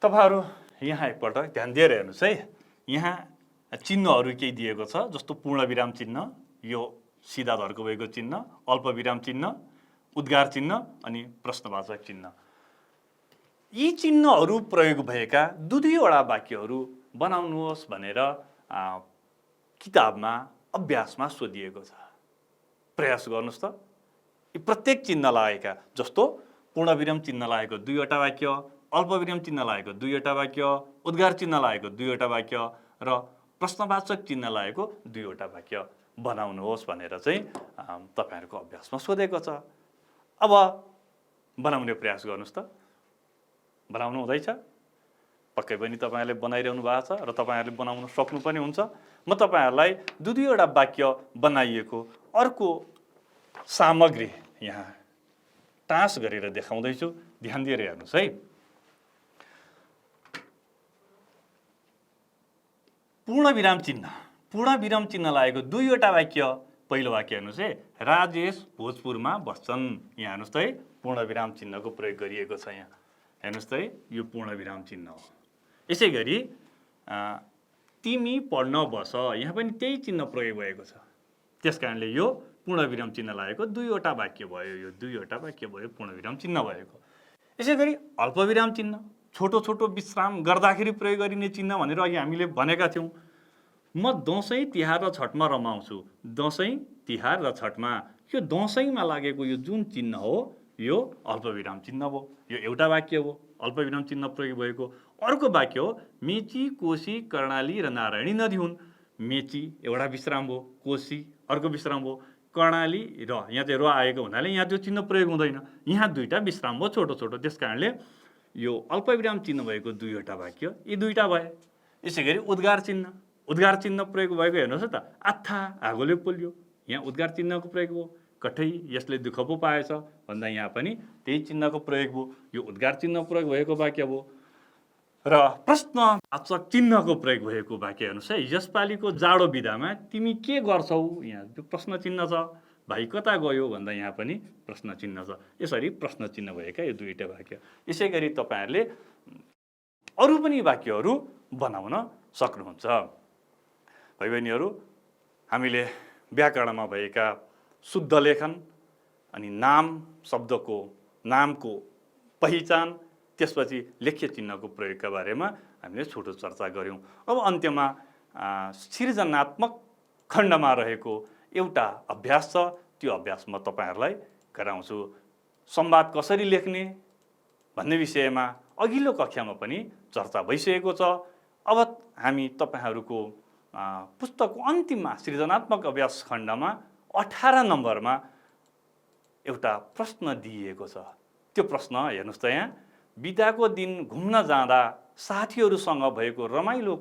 S1: तपाईहरु यहाँ एकपल्ट ध्यान दिएर हेर्नुस् है। यहाँ चिन्हहरू केही दिएको छ, जस्तो पूर्णविराम चिन्ह, यो सिधा धर्को भएको चिन्ह, अल्पविराम चिन्ह, उद्गार चिन्ह अनि प्रश्नवाचक चिन्ह। यी चिन्हहरू प्रयोग भएका दुईवटा वाक्यहरू बनाउनुहोस् भनेर किताबमा अभ्यासमा सोधिएको छ। प्रयास गर्नुस् त। यी प्रत्येक चिन्ह लागेका, जस्तो पूर्णविराम चिन्ह लागेको दुईवटा वाक्य, अल्पविराम चिन्ह लागेको दुईवटा वाक्य, उद्गार चिन्ह लागेको दुईवटा वाक्य र प्रश्नवाचक चिन्ह लागेको दुईवटा वाक्य बनाउनुहोस् भनेर चाहिँ तपाईहरुको अभ्यासमा सोधेको छ। अब बनाउने प्रयास गर्नुस् त। बनाउनु हुँदैछ? पक्कै पनि तपाईहरुले बनाइरहनु भएको छ र तपाईहरुले बनाउन सक्नु पनि हुन्छ। म तपाईहरुलाई दुईवटा वाक्य बनाइएको अर्को सामग्री यहाँ टाँस गरेर देखाउँदै छु। ध्यान दिएर हेर्नुस् है। पूर्णविराम चिन्ह लागेको दुईवटा वाक्य। पहिलो वाक्य हेर्नुस् है, राजेश भोजपुरमा बस्छन्। यहाँ हेर्नुस् त है, पूर्णविराम चिन्हको प्रयोग गरिएको छ। यहाँ हेर्नुस् त है, यो पूर्णविराम चिन्ह हो। यसै गरी तिमी पढ्न बस, यहाँ पनि त्यही चिन्ह प्रयोग भएको छ। त्यसकारणले यो पूर्णविराम चिन्ह लागेको दुईवटा वाक्य भयो। यो दुईवटा वाक्य भयो, पूर्णविराम चिन्ह भएको। यसै गरी अल्पविराम चिन्ह, छोटो छोटो विश्राम गर्दाखेरि प्रयोग गरिने चिन्ह भनेर अघि हामीले भनेका थियौँ। म दसैँ तिहार र छठमा रमाउँछु। दसैँ तिहार र छठमा, यो दसैँमा लागेको यो जुन चिन्ह हो यो अल्पविराम चिन्ह हो। यो एउटा वाक्य हो, अल्पविराम चिन्ह प्रयोग भएको। अर्को वाक्य हो, मेची, कोशी, कर्णाली र नारायणी नदी हुन्। मेची एउटा विश्राम हो, कोशी अर्को विश्राम हो, कर्णाली र यहाँ चाहिँ र आएको हुनाले यहाँ त्यो चिन्ह प्रयोग हुँदैन। यहाँ दुईटा विश्राम हो छोटो छोटो। त्यसकारणले यो अल्पविराम चिन्ह भएको दुईवटा वाक्य यी दुईटा भए। यसै गरी उद्गार चिन्ह प्रयोग भएको हेर्नुहोस् त। आत्था आगोले पोल्यो, यहाँ उद्गार चिन्हको प्रयोग हो। कठै यसले दुःख पो पाएछ भन्दा यहाँ पनि त्यही चिन्हको प्रयोग हो। यो उद्गार चिन्ह प्रयोग भएको वाक्य हो। र प्रश्नवाचक चिन्हको प्रयोग भएको वाक्य हेर्नुहोस् है। यसपालिको जाडो बिदामा तिमी के गर्छौ? यहाँ त्यो प्रश्न चिन्ह छ। भाइ कता गयो भन्दा यहाँ पनि प्रश्न चिन्ह छ। यसरी प्रश्न चिन्ह भएका यो दुईटा वाक्य। यसै गरी तपाईहरुले अरू पनि वाक्यहरू बनाउन सक्नुहुन्छ। भाइ बहिनीहरू, हामीले व्याकरणमा भएका शुद्ध लेखन अनि नाम शब्दको नामको पहिचान, त्यसपछि लेख्य चिन्हको प्रयोगका बारेमा हामीले छोटो चर्चा गर्यौं। अब अन्त्यमा सृजनात्मक खण्डमा रहेको एउटा अभ्यास छ। त्यो अभ्यास म तपाईहरुलाई गराउँछु। संवाद कसरी लेख्ने भन्ने विषयमा अघिल्लो कक्षामा पनि चर्चा भइसकेको छ। अब हामी तपाईहरुको पुस्तकको अन्तिममा सृजनात्मक अभ्यास खण्डमा 18 नम्बरमा एउटा प्रश्न दिएको छ। त्यो प्रश्न हेर्नुस् त यहाँ। बिदाको दिन घुम्न जाँदा साथीहरूसँग भएको रमाइलो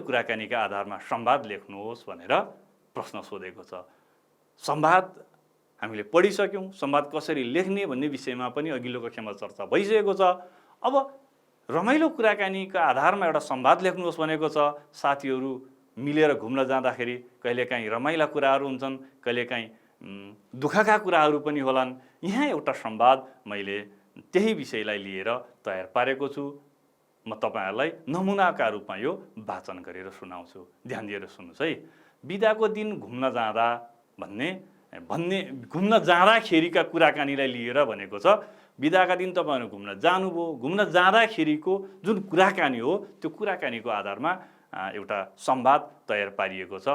S1: कुराकानीका आधारमा संवाद लेख्नुहोस् भनेर प्रश्न सोधेको छ। संवाद हामीले पढिसक्यौं। संवाद कसरी लेख्ने भन्ने विषयमा पनि अघिल्लो कक्षामा चर्चा भइसकेको छ। अब रमाइलो कुराकानीका आधारमा एउटा संवाद लेख्नुहोस् भनेको छ। साथीहरू मिलेर घुम्न जाँदाखेरि कहिलेकाहीँ रमाइला कुराहरू हुन्छन्, कहिलेकाहीँ दुःखका कुराहरू पनि होलान्। यहाँ एउटा संवाद मैले त्यही विषयलाई लिएर तयार पारेको छु। म तपाईहरुलाई नमुनाका रूपमा यो वाचन गरेर सुनाउँछु। ध्यान दिएर सुन्नुस् है। बिदाको दिन घुम्न जाँदा घुम्न जाँदाखेरिका कुराकानीलाई लिएर भनेको छ। बिदाका दिन तपाईहरु घुम्न जानुभयो, घुम्न जाँदाखेरिको जुन कुराकानी हो त्यो कुराकानीको आधारमा एउटा संवाद तयार पारिएको छ।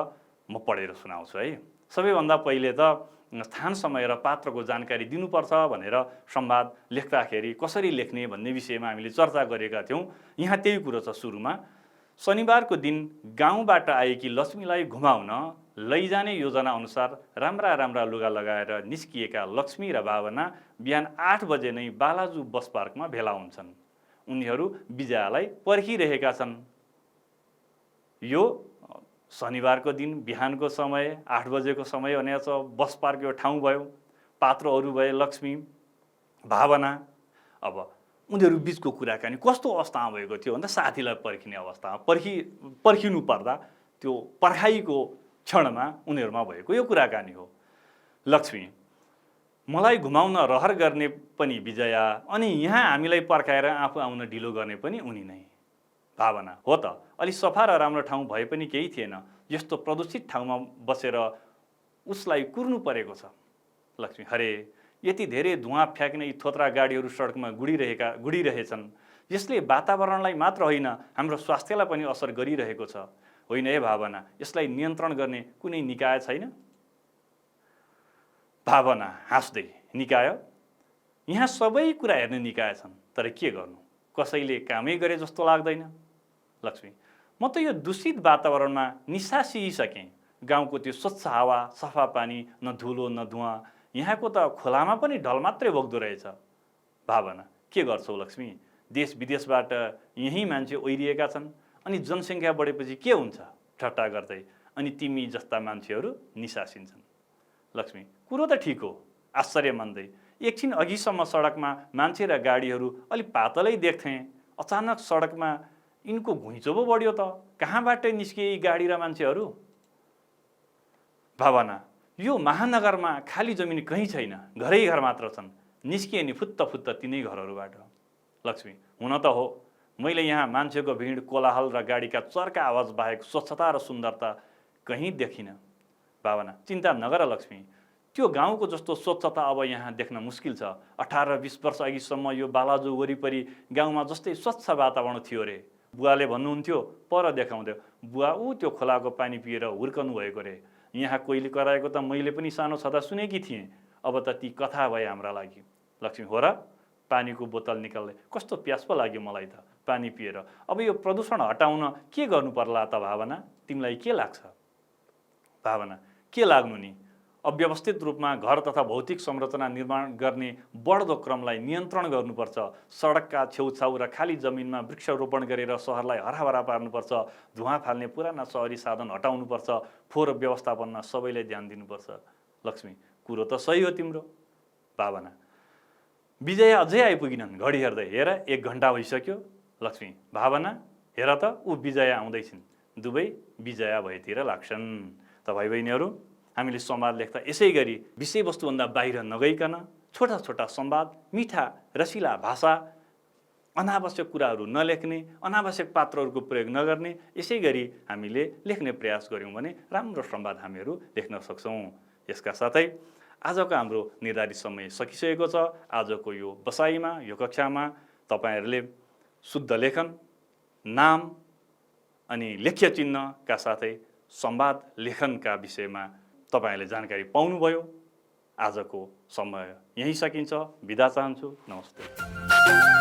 S1: म पढेर सुनाउँछु है। सबैभन्दा पहिले त स्थान, समय र पात्रको जानकारी दिनुपर्छ भनेर संवाद लेख्दाखेरि कसरी लेख्ने भन्ने विषयमा हामीले चर्चा गरेका थियौं। यहाँ त्यही कुरो छ। सुरुमा शनिबारको दिन गाउँबाट आएकी लक्ष्मीलाई घुमाउन लैजाने योजना अनुसार राम्रा लुगा लगाएर निस्किएका लक्ष्मी र भावना बिहान 8 बजे नै बालाजु बस पार्कमा भेला हुन्छन्। उनीहरू विजयालाई पर्खिरहेका छन्। यो शनिबारको दिन बिहानको समय 8 बजेको समय भनेको छ। बस पार्क यो ठाउँ भयो। पात्रहरू भए लक्ष्मी, भावना। अब उनीहरू बीचको कुराकानी कस्तो अवस्थामा भएको थियो भन्दा साथीलाई पर्खिने अवस्थामा, पर्खिनु पर्दा त्यो पर्खाइको क्षणमा उनीहरूमा भएको यो कुराकानी हो। लक्ष्मी, मलाई घुमाउन रहर गर्ने पनि विजया, अनि यहाँ हामीलाई पर्खाएर आफू आउन ढिलो गर्ने पनि उनी नै। भावना, हो त, अलि सफा र राम्रो ठाउँ भए पनि केही थिएन, यस्तो प्रदूषित ठाउँमा बसेर उसलाई कुर्नु परेको छ। लक्ष्मी, अरे यति धेरै धुवाँ फ्याँक्ने यी थोत्रा गाडीहरू सडकमा गुडिरहेछन्, यसले वातावरणलाई मात्र होइन हाम्रो स्वास्थ्यलाई पनि असर गरिरहेको छ। होइन हे भावना, यसलाई नियन्त्रण गर्ने कुनै निकाय छैन? भावना हाँस्दै, निकाय? यहाँ सबै कुरा हेर्ने निकाय छन्, तर के गर्नु, कसैले कामै गरे जस्तो लाग्दैन। लक्ष्मी, म त यो दूषित वातावरणमा निसासिसकेँ। गाउँको त्यो स्वच्छ हावा, सफा पानी, न धुलो न धुवाँ, यहाँको त खोलामा पनि ढल मात्रै बग्दो रहेछ। भावना, के गर्छौ लक्ष्मी, देश विदेशबाट यहीँ मान्छे ओइरिएका छन्, अनि जनसङ्ख्या बढेपछि के हुन्छ, ठट्टा गर्दै, अनि तिमी जस्ता मान्छेहरू निसासिन्छन्। लक्ष्मी, कुरो त ठिक हो, आश्चर्य मान्दै। एकछिन अघिसम्म सडकमा मान्छे र गाडीहरू अलि पातलै देख्थेँ, अचानक सडकमा यिनको घुइँचो पो बढ्यो त, कहाँबाट निस्किए यी गाडी र मान्छेहरू? भावना, यो महानगरमा खाली जमिन कहीँ छैन, घरै घर मात्र छन्, निस्किए नि फुत्त फुत्त तिनै घरहरूबाट। लक्ष्मी, हुन त हो, मैले यहाँ मान्छेको भिड, कोलाहल र गाडीका चर्का आवाज बाहेक स्वच्छता र सुन्दरता कहीँ देखिनँ। भावना, चिन्ता नगर लक्ष्मी, त्यो गाउँको जस्तो स्वच्छता अब यहाँ देख्न मुस्किल छ। 18-20 वर्ष अघिसम्म यो बालाजु वरिपरि गाउँमा जस्तै स्वच्छ वातावरण थियो रे। बुवाले भन्नुहुन्थ्यो, पर देखाउँथ्यो, बुवा ऊ त्यो खोलाको पानी पिएर हुर्कनु भएको रे। यहाँ कोहीले कराएको त मैले पनि सानो छँदा सुनेकी थिएँ, अब त ती कथा भए हाम्रा लागि। लक्ष्मी, हो र? पानीको बोतल निकाल्दै कस्तो प्यास पो लाग्यो मलाई त पानी पिएर। अब यो प्रदूषण हटाउन के गर्नु पर्ला त भावना, तिमीलाई के लाग्छ? भावना, के लाग्नु नि, अव्यवस्थित रूपमा घर तथा भौतिक संरचना निर्माण गर्ने बढ्दो क्रमलाई नियन्त्रण गर्नुपर्छ। सडकका छेउछाउ र खाली जमिनमा वृक्षारोपण गरेर सहरलाई हराभरा पार्नुपर्छ। धुवाँ फाल्ने पुराना सहरी साधन हटाउनुपर्छ। फोहोर व्यवस्थापनमा सबैले ध्यान दिनुपर्छ। लक्ष्मी, कुरो त सही हो तिम्रो। भावना, विजया अझै आइपुगिनन्, घडी हेर्दै, हेर 1 घन्टा भइसक्यो। लक्ष्मी, भावना, हेर त ऊ विजया आउँदैछिन्। दुवै विजया भएतिर लाग्छन्। त भाइ बहिनीहरू, हामीले संवाद लेख्दा यसै गरी विषयवस्तुभन्दा बाहिर नगइकन छोटा छोटा संवाद, मिठा रसिला भाषा, अनावश्यक कुराहरू नलेख्ने, अनावश्यक पात्रहरूको प्रयोग नगर्ने, यसै गरी हामीले लेख्ने प्रयास गऱ्यौँ भने राम्रो संवाद हामीहरू लेख्न सक्छौँ। यसका साथै आजको हाम्रो निर्धारित समय सकिसकेको छ। आजको यो बसाइमा, यो कक्षामा तपाईँहरूले शुद्ध लेखन, नाम अनि लेख्य चिन्हका साथै संवाद लेखनका विषयमा तपाईहरूले जानकारी पाउनुभयो। आजको समय यहीँ सकिन्छ। बिदा चाहन्छु। नमस्ते।